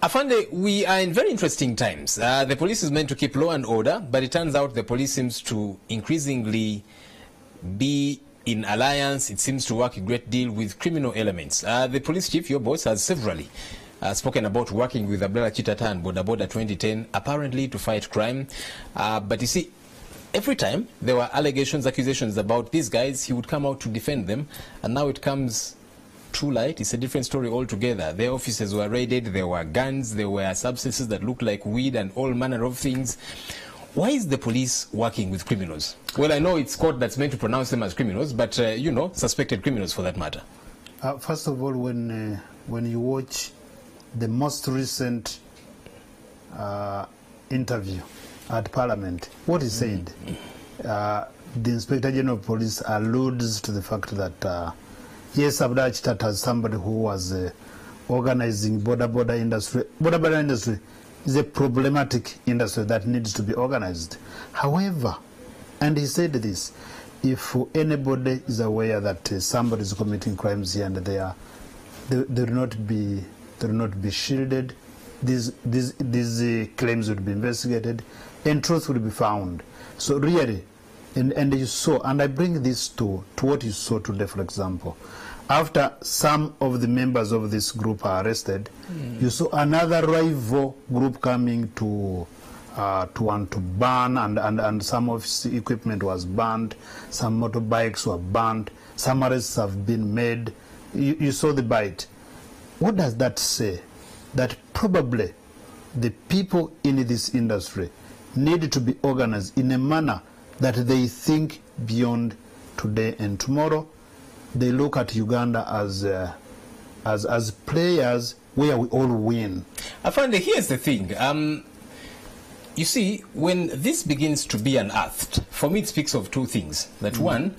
Afande, we are in very interesting times. The police is meant to keep law and order, but it turns out the police seems to increasingly be in alliance. It seems to work a great deal with criminal elements. The police chief, your boss, has severally spoken about working with Abdallah Chitata and Boda 2010, apparently to fight crime. But you see, every time there were allegations, accusations about these guys, he would come out to defend them, and now it comes too light. It's a different story altogether. Their offices were raided, there were guns, there were substances that looked like weed and all manner of things. Why is the police working with criminals? Well, I know it's court that's meant to pronounce them as criminals, but, you know, suspected criminals for that matter. First of all, when you watch the most recent interview at Parliament, what he said, the Inspector General of Police alludes to the fact that yes, Abdallah Chitata is somebody who was organizing Boda industry. Boda industry is a problematic industry that needs to be organized. However, and he said this, if anybody is aware that somebody is committing crimes here and there, they will not be shielded. These claims would be investigated, and truth would be found. So really, and you saw, and I bring this to what you saw today, for example. After some of the members of this group are arrested, you saw another rival group coming to want to ban, and some of his equipment was banned, some motorbikes were banned, some arrests have been made. You saw the bite. What does that say? That probably the people in this industry need to be organized in a manner that they think beyond today and tomorrow. They look at Uganda as players where we all win. Afande, here's the thing. You see, when this begins to be unearthed, for me it speaks of two things. That one,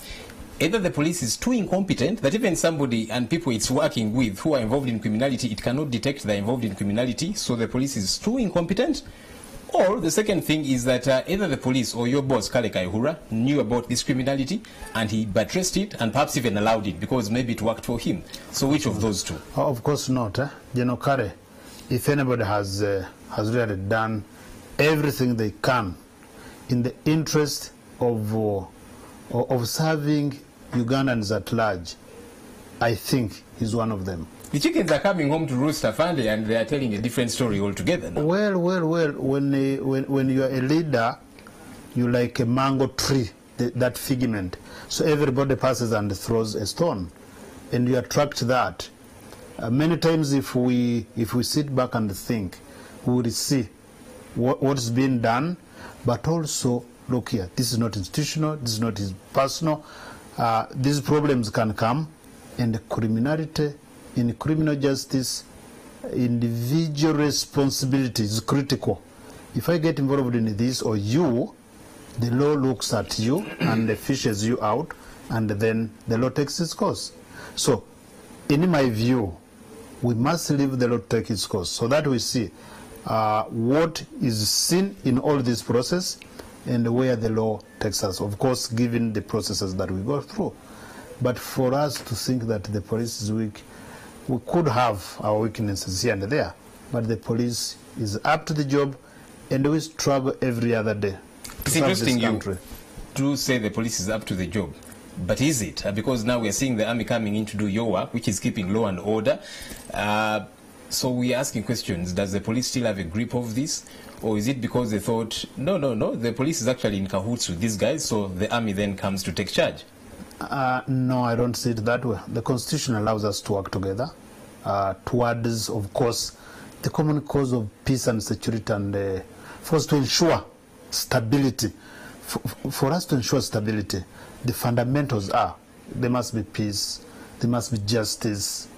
either the police is too incompetent that even somebody and people it's working with who are involved in criminality, it cannot detect they're involved in criminality, so the police is too incompetent. Or the second thing is that either the police or your boss, Kale Kaihura, knew about this criminality and he buttressed it and perhaps even allowed it because maybe it worked for him. So which of those two? Of course not. You know, Kale, if anybody has really done everything they can in the interest of serving Ugandans at large, I think he's one of them. The chickens are coming home to roost, Afande, and they are telling a different story altogether now. Well, when you are a leader, you like a mango tree, that figment. So everybody passes and throws a stone, and you attract that. Many times if we sit back and think, we will see what's being done, but also, look here, this is not institutional, this is not personal. These problems can come, and the criminality, in criminal justice, individual responsibility is critical. If I get involved in this, or you, the law looks at you and fishes you out, and then the law takes its course. So, in my view, we must leave the law to take its course so that we see what is seen in all this process and where the law takes us, of course, given the processes that we go through. But for us to think that the police is weak, we could have our weaknesses here and there, but the police is up to the job, and we struggle every other day. It's interesting you do say the police is up to the job, but is it? Because now we are seeing the army coming in to do your work, which is keeping law and order. So we are asking questions. Does the police still have a grip of this? Or is it because they thought, no, the police is actually in cahoots with these guys, so the army then comes to take charge? No, I don't see it that way. The Constitution allows us to work together towards, of course, the common cause of peace and security, and for us to ensure stability. For us to ensure stability, the fundamentals are there must be peace, there must be justice,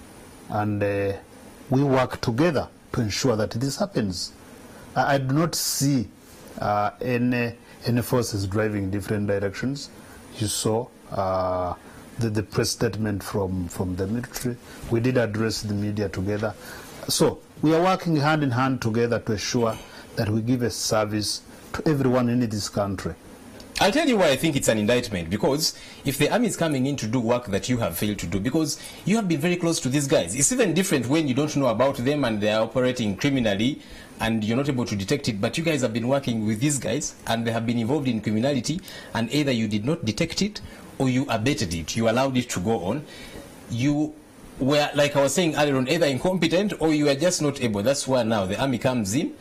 and we work together to ensure that this happens. I do not see any forces driving different directions. You saw the press statement from the military. We did address the media together. So we are working hand in hand together to ensure that we give a service to everyone in this country. I'll tell you why I think it's an indictment, because if the army is coming in to do work that you have failed to do, because you have been very close to these guys. It's even different when you don't know about them and they are operating criminally and you're not able to detect it, but you guys have been working with these guys and they have been involved in criminality, and either you did not detect it or you abetted it, you allowed it to go on. You were, like I was saying earlier on, either incompetent or you are just not able. That's why now the army comes in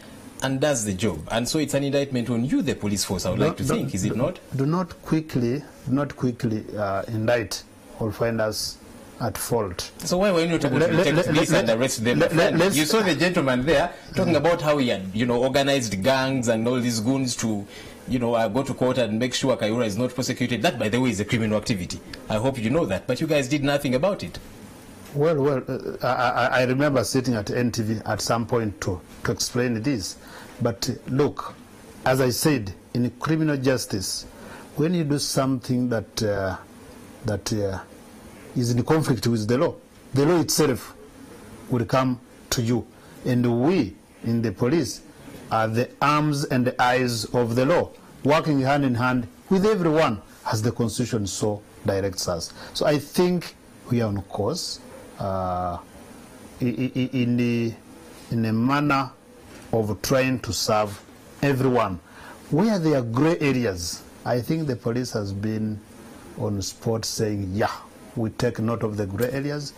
and does the job, and so it's an indictment on you, the police force. I would like to think, is it not? Do not quickly indict or find us at fault. So why were you not able to detect this and arrest them? You saw the gentleman there talking about how he had, organized gangs and all these goons to, go to court and make sure Kayura is not prosecuted. That, by the way, is a criminal activity. I hope you know that, but you guys did nothing about it. Well, I remember sitting at NTV at some point to explain this. But look, as I said, in criminal justice, when you do something that is in conflict with the law itself will come to you. And we, in the police, are the arms and the eyes of the law, working hand in hand with everyone as the Constitution so directs us. So I think we are on course in a manner of trying to serve everyone. Where there are gray areas, I think the police has been on spot saying, yeah, we take note of the gray areas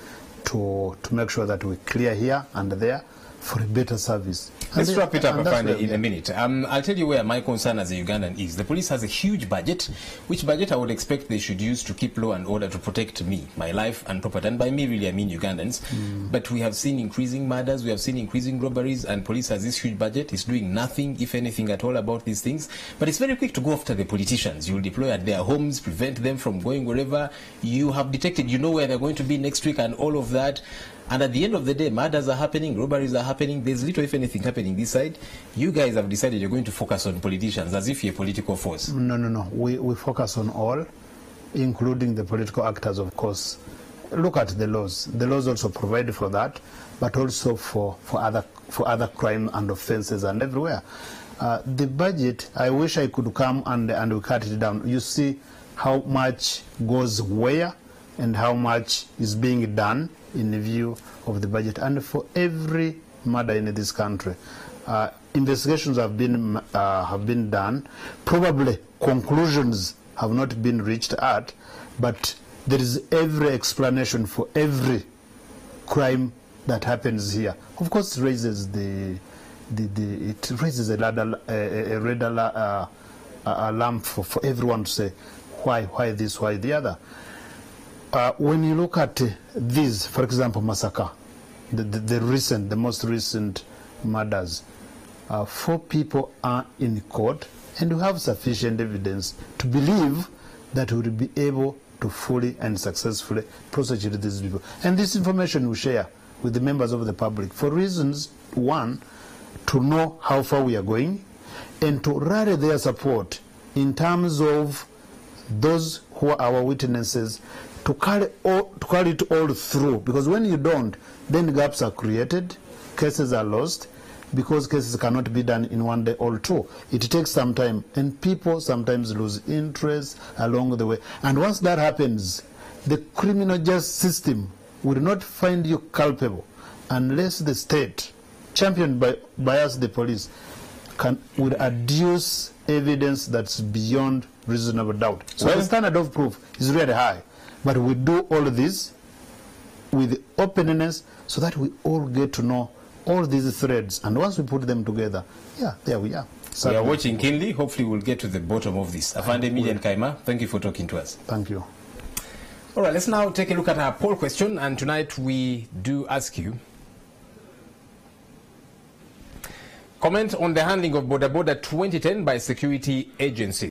to make sure that we clear here and there for a better service. Let's wrap it up in a minute. I'll tell you where my concern as a Ugandan is. The police has a huge budget, which budget I would expect they should use to keep law and order to protect me, my life and property. And by me, really, I mean Ugandans. But we have seen increasing murders, we have seen increasing robberies, and police has this huge budget. It's doing nothing, if anything at all, about these things. But it's very quick to go after the politicians. You'll deploy at their homes, prevent them from going wherever you have detected. You know where they're going to be next week and all of that. And at the end of the day, murders are happening, robberies are happening. There's little, if anything, happening this side. You guys have decided you're going to focus on politicians as if you're a political force. No. We focus on all, including the political actors, of course. Look at the laws. The laws also provide for that, but also for other crime and offenses and everywhere. The budget, I wish I could come and we cut it down. You see how much goes where and how much is being done in view of the budget. And for every murder in this country, investigations have been done. Probably conclusions have not been reached at, but there is every explanation for every crime that happens here. Of course, it raises a red alarm for everyone to say why this, why the other. When you look at these, for example, massacre, the most recent murders, 4 people are in court, and we have sufficient evidence to believe that we will be able to fully and successfully prosecute these people. And this information we share with the members of the public for reasons, one, to know how far we are going, and to rally their support in terms of those who are our witnesses, to carry it all through, because when you don't, then gaps are created, cases are lost, because cases cannot be done in one day or two. It takes some time, and people sometimes lose interest along the way. And once that happens, the criminal justice system will not find you culpable unless the state, championed by us, the police, will adduce evidence that's beyond reasonable doubt. So the standard of proof is really high. But we do all this with openness so that we all get to know all these threads. And once we put them together, yeah, there we are. We are watching keenly. Hopefully we'll get to the bottom of this. Afande Emilian Kayima, thank you for talking to us. Thank you. All right, let's now take a look at our poll question. And tonight we do ask you, comment on the handling of Boda 2010 by security agencies.